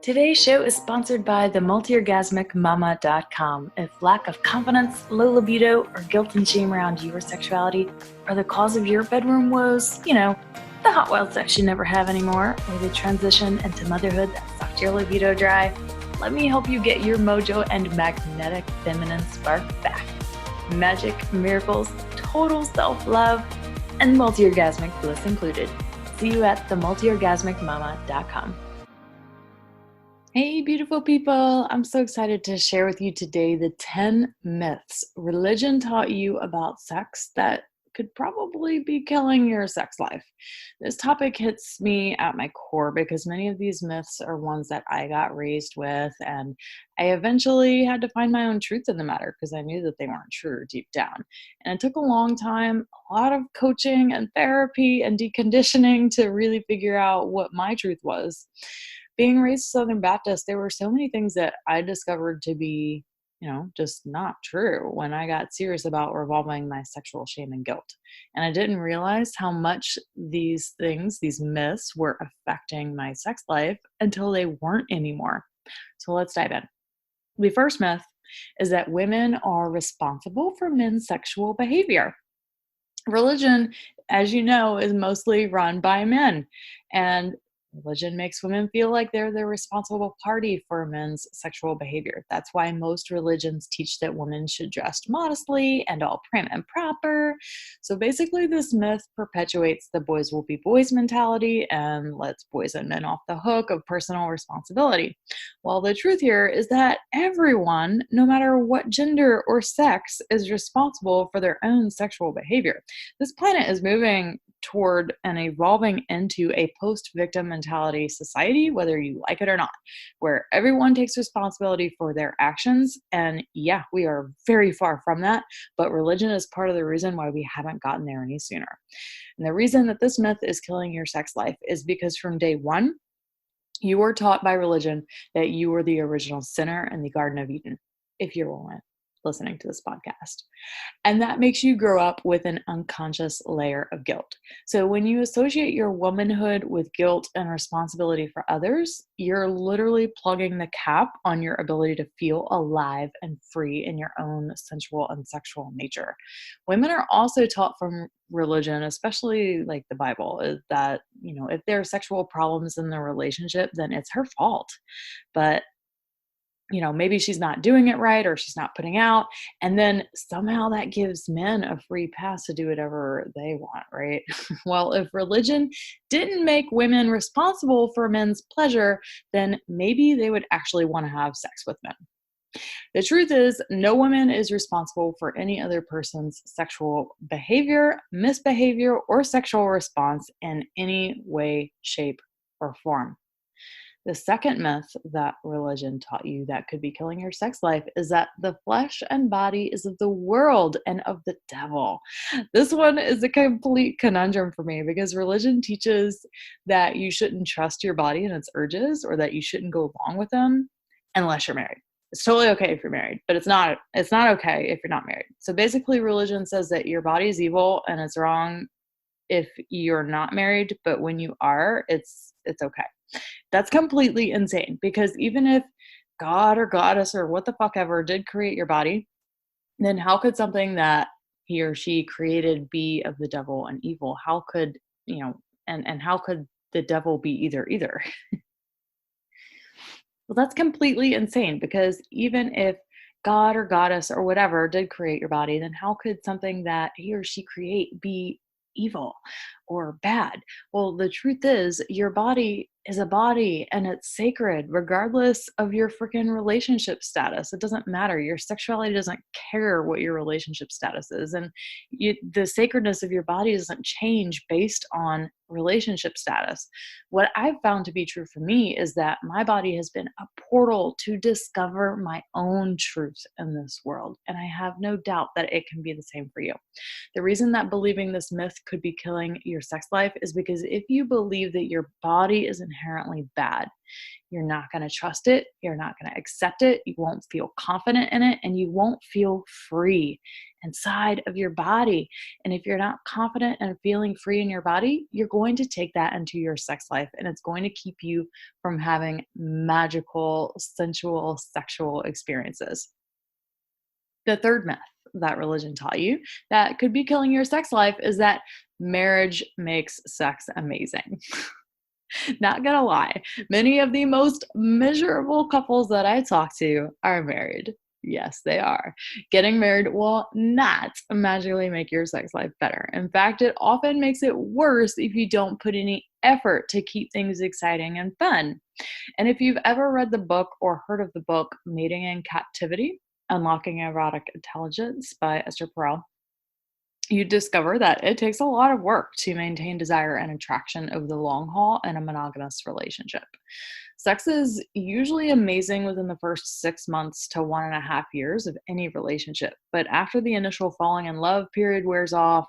Today's show is sponsored by the multiorgasmicmama.com. If lack of confidence, low libido, or guilt and shame around your sexuality are the cause of your bedroom woes, the hot wild sex you never have anymore, or the transition into motherhood that sucked your libido dry, let me help you get your mojo and magnetic feminine spark back. Magic, miracles, total self-love, and multi-orgasmic bliss included. See you at themultiorgasmicmama.com. Hey, beautiful people. I'm so excited to share with you today the 10 myths religion taught you about sex that could probably be killing your sex life. This topic hits me at my core because many of these myths are ones that I got raised with, and I eventually had to find my own truth in the matter because I knew that they weren't true deep down. And it took a long time, a lot of coaching and therapy and deconditioning to really figure out what my truth was. Being raised Southern Baptist, there were so many things that I discovered to be, just not true when I got serious about revolving my sexual shame and guilt. And I didn't realize how much these things, these myths, were affecting my sex life until they weren't anymore. So let's dive in. The first myth is that women are responsible for men's sexual behavior. Religion, as you know, is mostly run by men, and religion makes women feel like they're the responsible party for men's sexual behavior. That's why most religions teach that women should dress modestly and all prim and proper. So basically, this myth perpetuates the boys will be boys mentality and lets boys and men off the hook of personal responsibility. While the truth here is that everyone, no matter what gender or sex, is responsible for their own sexual behavior. This planet is moving toward and evolving into a post-victim mentality society, whether you like it or not, where everyone takes responsibility for their actions. And yeah, we are very far from that, but religion is part of the reason why we haven't gotten there any sooner. And the reason that this myth is killing your sex life is because from day one, you were taught by religion that you were the original sinner in the Garden of Eden, if you're a woman listening to this podcast. And that makes you grow up with an unconscious layer of guilt. So when you associate your womanhood with guilt and responsibility for others, you're literally plugging the cap on your ability to feel alive and free in your own sensual and sexual nature. Women are also taught from religion, especially like the Bible, is that, if there are sexual problems in the relationship, then it's her fault. But maybe she's not doing it right or she's not putting out. And then somehow that gives men a free pass to do whatever they want, right? Well, if religion didn't make women responsible for men's pleasure, then maybe they would actually want to have sex with men. The truth is, no woman is responsible for any other person's sexual behavior, misbehavior, or sexual response in any way, shape, or form. The second myth that religion taught you that could be killing your sex life is that the flesh and body is of the world and of the devil. This one is a complete conundrum for me because religion teaches that you shouldn't trust your body and its urges, or that you shouldn't go along with them unless you're married. It's totally okay if you're married, but it's not okay if you're not married. So basically religion says that your body is evil and it's wrong if you're not married, but when you are, it's okay. That's completely insane because even if God or goddess or what the fuck ever did create your body, then how could something that he or she created be of the devil and evil? How could, and how could the devil be either? Well, that's completely insane because even if God or goddess or whatever did create your body, then how could something that he or she create be evil or bad? Well, the truth is your body is a body and it's sacred regardless of your freaking relationship status. It doesn't matter. Your sexuality doesn't care what your relationship status is. And the sacredness of your body doesn't change based on relationship status. What I've found to be true for me is that my body has been a portal to discover my own truth in this world. And I have no doubt that it can be the same for you. The reason that believing this myth could be killing your your sex life is because if you believe that your body is inherently bad, you're not going to trust it. You're not going to accept it. You won't feel confident in it, and you won't feel free inside of your body. And if you're not confident and feeling free in your body, you're going to take that into your sex life, and it's going to keep you from having magical, sensual, sexual experiences. The third myth that religion taught you that could be killing your sex life is that marriage makes sex amazing. Not gonna lie, many of the most miserable couples that I talk to are married. Yes, they are. Getting married will not magically make your sex life better. In fact, it often makes it worse if you don't put any effort to keep things exciting and fun. And if you've ever read the book or heard of the book Mating in Captivity, Unlocking Erotic Intelligence by Esther Perel, you discover that it takes a lot of work to maintain desire and attraction over the long haul in a monogamous relationship. Sex is usually amazing within the first 6 months to 1.5 years of any relationship. But after the initial falling in love period wears off,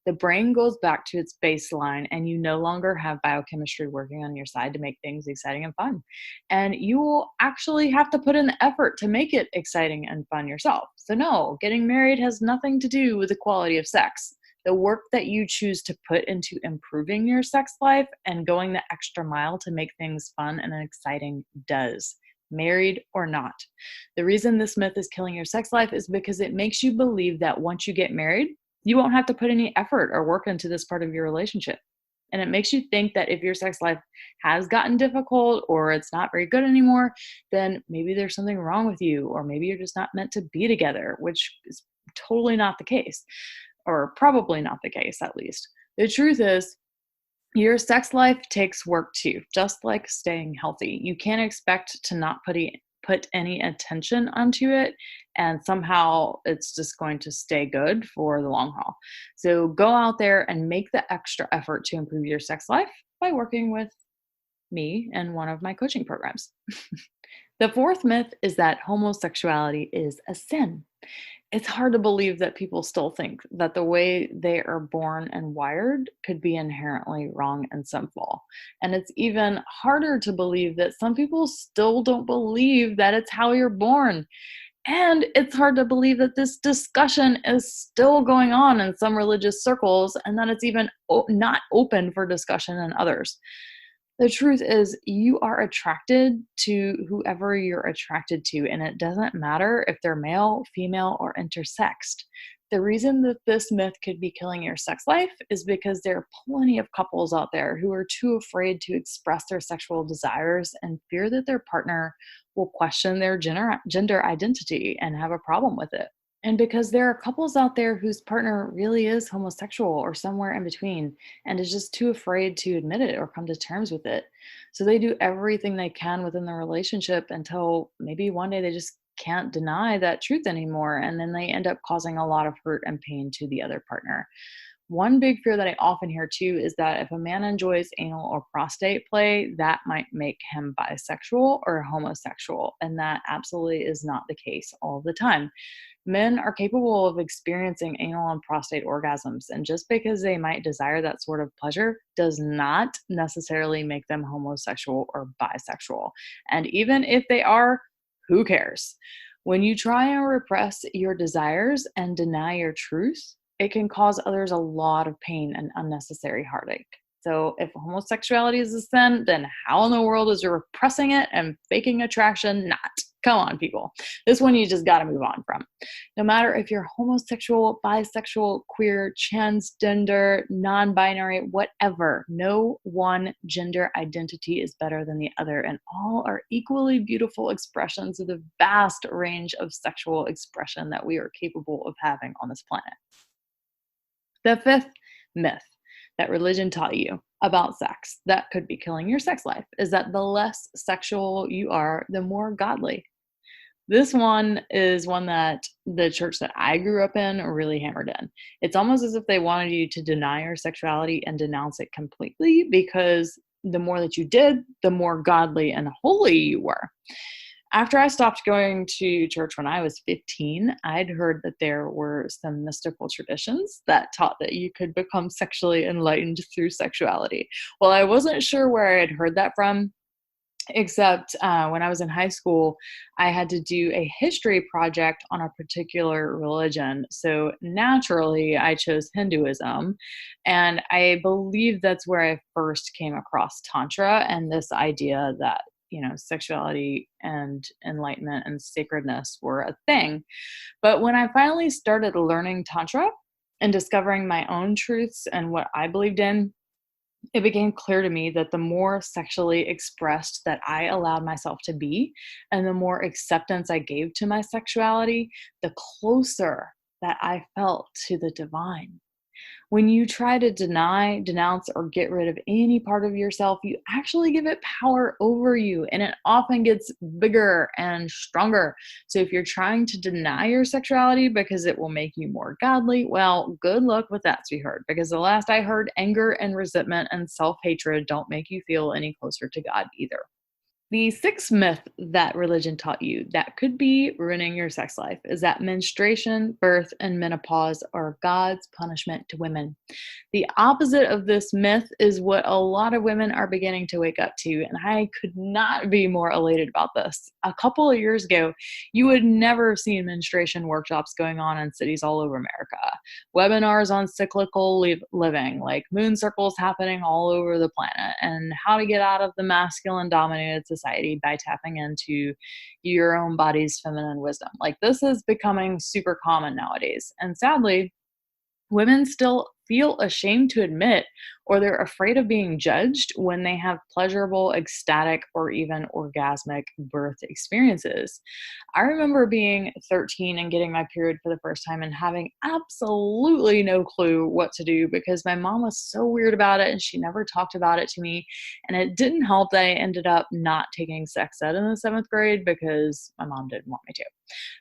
the brain goes back to its baseline and you no longer have biochemistry working on your side to make things exciting and fun. And you will actually have to put in the effort to make it exciting and fun yourself. So, no, getting married has nothing to do with the quality of sex. The work that you choose to put into improving your sex life and going the extra mile to make things fun and exciting does, married or not. The reason this myth is killing your sex life is because it makes you believe that once you get married, you won't have to put any effort or work into this part of your relationship. And it makes you think that if your sex life has gotten difficult or it's not very good anymore, then maybe there's something wrong with you, or maybe you're just not meant to be together, which is totally not the case, or probably not the case at least. The truth is, your sex life takes work too, just like staying healthy. You can't expect to not put any attention onto it and somehow it's just going to stay good for the long haul. So go out there and make the extra effort to improve your sex life by working with me and one of my coaching programs. The fourth myth is that homosexuality is a sin. It's hard to believe that people still think that the way they are born and wired could be inherently wrong and sinful. And it's even harder to believe that some people still don't believe that it's how you're born. And it's hard to believe that this discussion is still going on in some religious circles and that it's even not open for discussion in others. The truth is, you are attracted to whoever you're attracted to, and it doesn't matter if they're male, female, or intersexed. The reason that this myth could be killing your sex life is because there are plenty of couples out there who are too afraid to express their sexual desires and fear that their partner will question their gender identity and have a problem with it. And because there are couples out there whose partner really is homosexual or somewhere in between and is just too afraid to admit it or come to terms with it. So they do everything they can within the relationship until maybe one day they just can't deny that truth anymore. And then they end up causing a lot of hurt and pain to the other partner. One big fear that I often hear too is that if a man enjoys anal or prostate play, that might make him bisexual or homosexual. And that absolutely is not the case all the time. Men are capable of experiencing anal and prostate orgasms, and just because they might desire that sort of pleasure does not necessarily make them homosexual or bisexual. And even if they are, who cares? When you try and repress your desires and deny your truth, it can cause others a lot of pain and unnecessary heartache. So if homosexuality is a sin, then how in the world is repressing it and faking attraction not? Come on, people. This one you just got to move on from. No matter if you're homosexual, bisexual, queer, transgender, non-binary, whatever, no one gender identity is better than the other, and all are equally beautiful expressions of the vast range of sexual expression that we are capable of having on this planet. The fifth myth that religion taught you about sex that could be killing your sex life is that the less sexual you are, the more godly. This one is one that the church that I grew up in really hammered in. It's almost as if they wanted you to deny your sexuality and denounce it completely, because the more that you did, the more godly and holy you were. After I stopped going to church when I was 15, I'd heard that there were some mystical traditions that taught that you could become sexually enlightened through sexuality. Well, I wasn't sure where I had heard that from, except when I was in high school, I had to do a history project on a particular religion. So naturally, I chose Hinduism. And I believe that's where I first came across Tantra and this idea that, sexuality and enlightenment and sacredness were a thing. But when I finally started learning Tantra and discovering my own truths and what I believed in, it became clear to me that the more sexually expressed that I allowed myself to be, and the more acceptance I gave to my sexuality, the closer that I felt to the divine. When you try to deny, denounce, or get rid of any part of yourself, you actually give it power over you, and it often gets bigger and stronger. So if you're trying to deny your sexuality because it will make you more godly, well, good luck with that, sweetheart, because the last I heard, anger and resentment and self-hatred don't make you feel any closer to God either. The sixth myth that religion taught you that could be ruining your sex life is that menstruation, birth, and menopause are God's punishment to women. The opposite of this myth is what a lot of women are beginning to wake up to, and I could not be more elated about this. A couple of years ago, you would never have seen menstruation workshops going on in cities all over America. Webinars on cyclical living, like moon circles happening all over the planet, and how to get out of the masculine dominated society by tapping into your own body's feminine wisdom. Like, this is becoming super common nowadays. And sadly, women still feel ashamed to admit, or they're afraid of being judged when they have pleasurable, ecstatic, or even orgasmic birth experiences. I remember being 13 and getting my period for the first time and having absolutely no clue what to do because my mom was so weird about it and she never talked about it to me. And it didn't help that I ended up not taking sex ed in the seventh grade because my mom didn't want me to.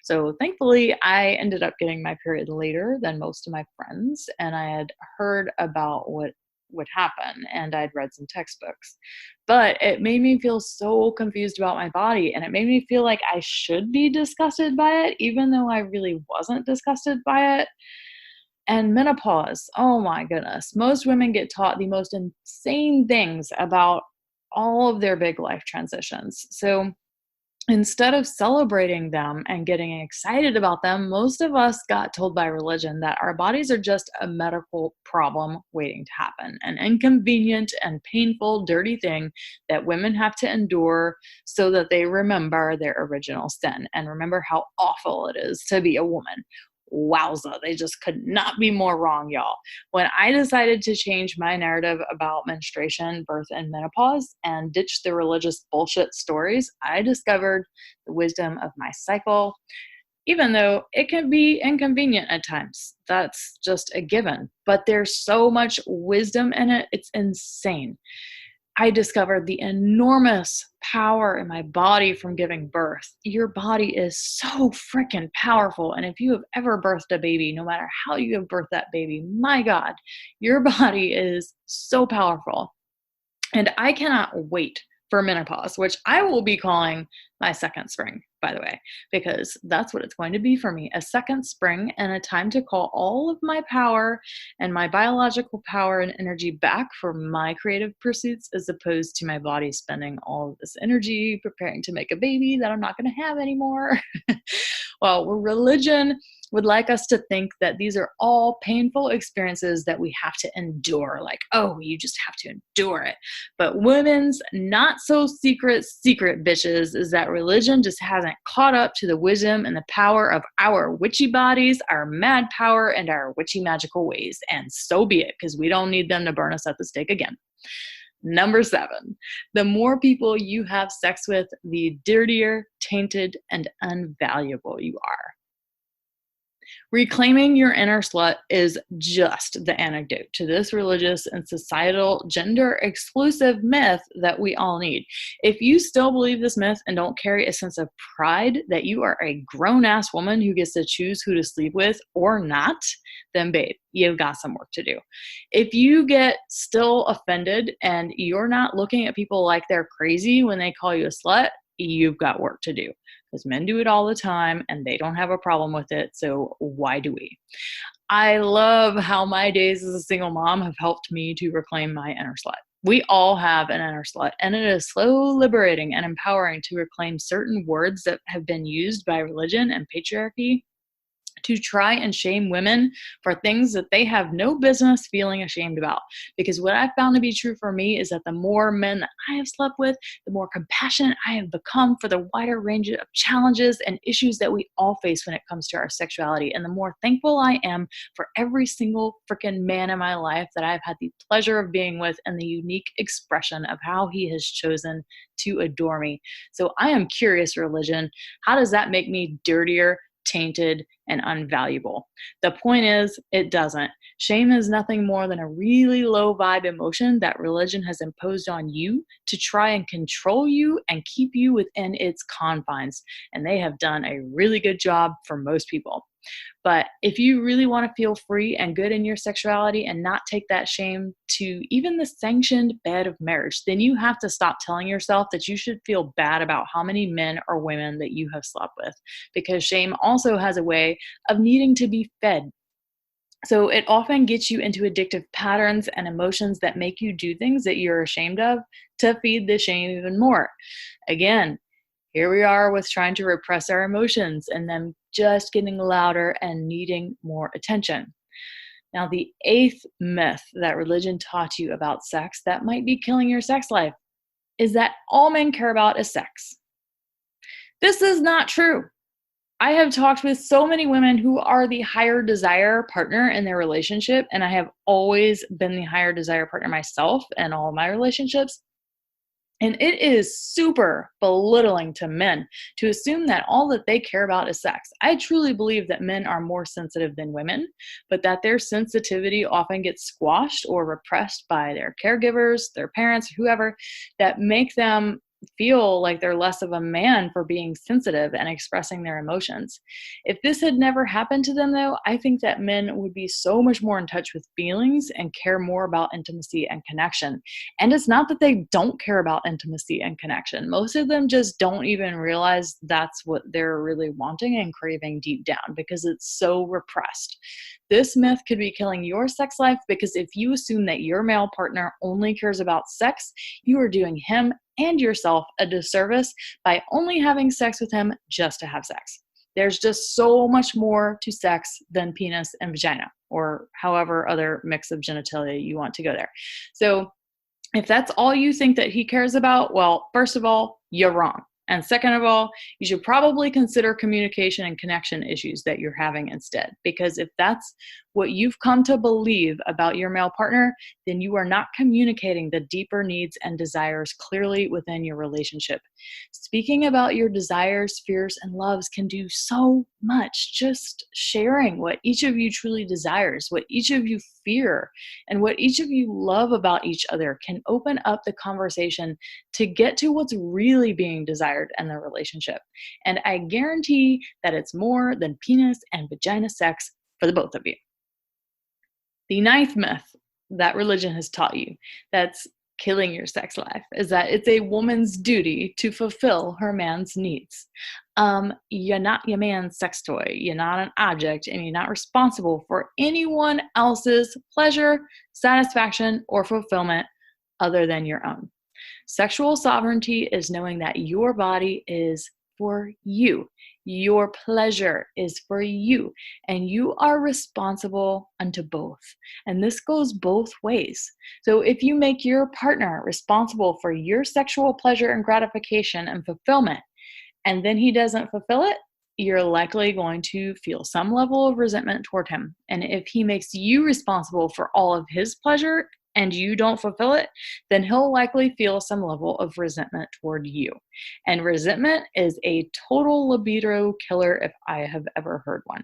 So thankfully, I ended up getting my period later than most of my friends, and I had heard about what would happen, and I'd read some textbooks. But it made me feel so confused about my body, and it made me feel like I should be disgusted by it, even though I really wasn't disgusted by it. And menopause, oh my goodness. Most women get taught the most insane things about all of their big life transitions. So instead of celebrating them and getting excited about them, most of us got told by religion that our bodies are just a medical problem waiting to happen, an inconvenient and painful, dirty thing that women have to endure so that they remember their original sin and remember how awful it is to be a woman. Wowza, they just could not be more wrong, y'all. When I decided to change my narrative about menstruation, birth, and menopause and ditch the religious bullshit stories, I discovered the wisdom of my cycle, even though it can be inconvenient at times. That's just a given. But there's so much wisdom in it, it's insane. I discovered the enormous power in my body from giving birth. Your body is so freaking powerful. And if you have ever birthed a baby, no matter how you have birthed that baby, my God, your body is so powerful. And I cannot wait for menopause, which I will be calling my second spring, by the way, because that's what it's going to be for me, a second spring and a time to call all of my power and my biological power and energy back for my creative pursuits, as opposed to my body spending all of this energy preparing to make a baby that I'm not going to have anymore. Well, religion would like us to think that these are all painful experiences that we have to endure. Like, oh, you just have to endure it. But women's not so secret bitches is that religion just hasn't caught up to the wisdom and the power of our witchy bodies, our mad power, and our witchy magical ways. And so be it, because we don't need them to burn us at the stake again. Number 7, the more people you have sex with, the dirtier, tainted, and unvaluable you are. Reclaiming your inner slut is just the antidote to this religious and societal gender-exclusive myth that we all need. If you still believe this myth and don't carry a sense of pride that you are a grown-ass woman who gets to choose who to sleep with or not, then babe, you've got some work to do. If you get still offended and you're not looking at people like they're crazy when they call you a slut, you've got work to do because men do it all the time and they don't have a problem with it. So why do we? I love how my days as a single mom have helped me to reclaim my inner slut. We all have an inner slut, and it is so liberating and empowering to reclaim certain words that have been used by religion and patriarchy to try and shame women for things that they have no business feeling ashamed about. Because what I found to be true for me is that the more men that I have slept with, the more compassionate I have become for the wider range of challenges and issues that we all face when it comes to our sexuality. And the more thankful I am for every single freaking man in my life that I've had the pleasure of being with and the unique expression of how he has chosen to adore me. So I am curious, religion, how does that make me dirtier, tainted, and unvaluable? The point is, it doesn't. Shame is nothing more than a really low vibe emotion that religion has imposed on you to try and control you and keep you within its confines. And they have done a really good job for most people. But if you really want to feel free and good in your sexuality and not take that shame to even the sanctioned bed of marriage, then you have to stop telling yourself that you should feel bad about how many men or women that you have slept with, because shame also has a way of needing to be fed. So it often gets you into addictive patterns and emotions that make you do things that you're ashamed of to feed the shame even more. Again, here we are with trying to repress our emotions and them just getting louder and needing more attention. Now, the eighth myth that religion taught you about sex that might be killing your sex life is that all men care about is sex. This is not true. I have talked with so many women who are the higher desire partner in their relationship, and I have always been the higher desire partner myself in all of my relationships. And it is super belittling to men to assume that all that they care about is sex. I truly believe that men are more sensitive than women, but that their sensitivity often gets squashed or repressed by their caregivers, their parents, whoever, that make them feel like they're less of a man for being sensitive and expressing their emotions. If this had never happened to them, though, I think that men would be so much more in touch with feelings and care more about intimacy and connection. And it's not that they don't care about intimacy and connection. Most of them just don't even realize that's what they're really wanting and craving deep down because it's so repressed. This myth could be killing your sex life because if you assume that your male partner only cares about sex, you are doing him and yourself a disservice by only having sex with him just to have sex. There's just so much more to sex than penis and vagina, or however other mix of genitalia you want to go there. So if that's all you think that he cares about, well, first of all, you're wrong. And second of all, you should probably consider communication and connection issues that you're having instead. Because if that's what you've come to believe about your male partner, then you are not communicating the deeper needs and desires clearly within your relationship. Speaking about your desires, fears, and loves can do so much. Just sharing what each of you truly desires, what each of you fear, and what each of you love about each other can open up the conversation to get to what's really being desired in the relationship. And I guarantee that it's more than penis and vagina sex for the both of you. The ninth myth that religion has taught you that's killing your sex life is that it's a woman's duty to fulfill her man's needs. You're not your man's sex toy. You're not an object, and you're not responsible for anyone else's pleasure, satisfaction, or fulfillment other than your own. Sexual sovereignty is knowing that your body is for you. Your pleasure is for you, and you are responsible unto both. And this goes both ways. So if you make your partner responsible for your sexual pleasure and gratification and fulfillment, and then he doesn't fulfill it, you're likely going to feel some level of resentment toward him. And if he makes you responsible for all of his pleasure and you don't fulfill it, then he'll likely feel some level of resentment toward you. And resentment is a total libido killer if I have ever heard one.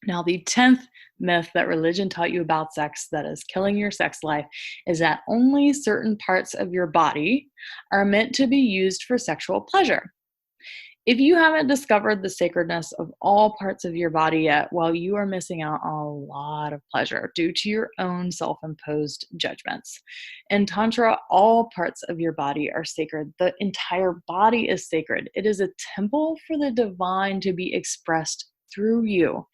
Now, the 10th myth that religion taught you about sex that is killing your sex life is that only certain parts of your body are meant to be used for sexual pleasure. If you haven't discovered the sacredness of all parts of your body yet, well, you are missing out on a lot of pleasure due to your own self imposed judgments. In Tantra, all parts of your body are sacred. The entire body is sacred. It is a temple for the divine to be expressed through you.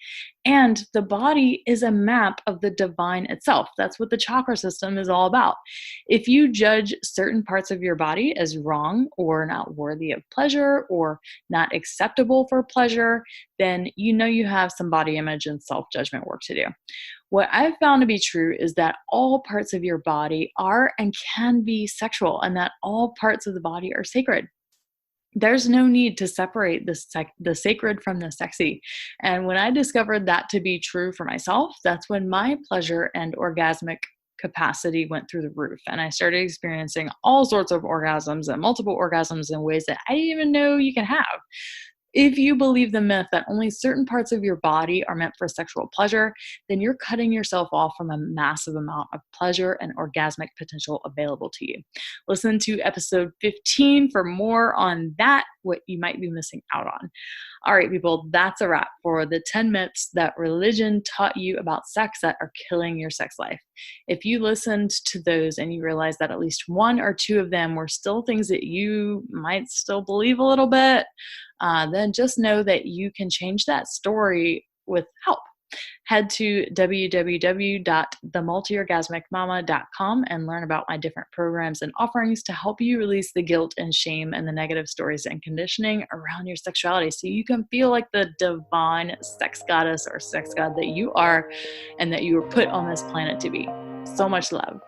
And the body is a map of the divine itself. That's what the chakra system is all about. If you judge certain parts of your body as wrong or not worthy of pleasure or not acceptable for pleasure, then you know you have some body image and self judgment work to do. What I've found to be true is that all parts of your body are and can be sexual, and that all parts of the body are sacred. There's no need to separate the sacred from the sexy. And when I discovered that to be true for myself, that's when my pleasure and orgasmic capacity went through the roof. And I started experiencing all sorts of orgasms and multiple orgasms in ways that I didn't even know you can have. If you believe the myth that only certain parts of your body are meant for sexual pleasure, then you're cutting yourself off from a massive amount of pleasure and orgasmic potential available to you. Listen to episode 15 for more on that, what you might be missing out on. All right, people, that's a wrap for the 10 myths that religion taught you about sex that are killing your sex life. If you listened to those and you realized that at least one or two of them were still things that you might still believe a little bit, then just know that you can change that story with help. Head to www.themultiorgasmicmama.com and learn about my different programs and offerings to help you release the guilt and shame and the negative stories and conditioning around your sexuality so you can feel like the divine sex goddess or sex god that you are and that you were put on this planet to be. So much love.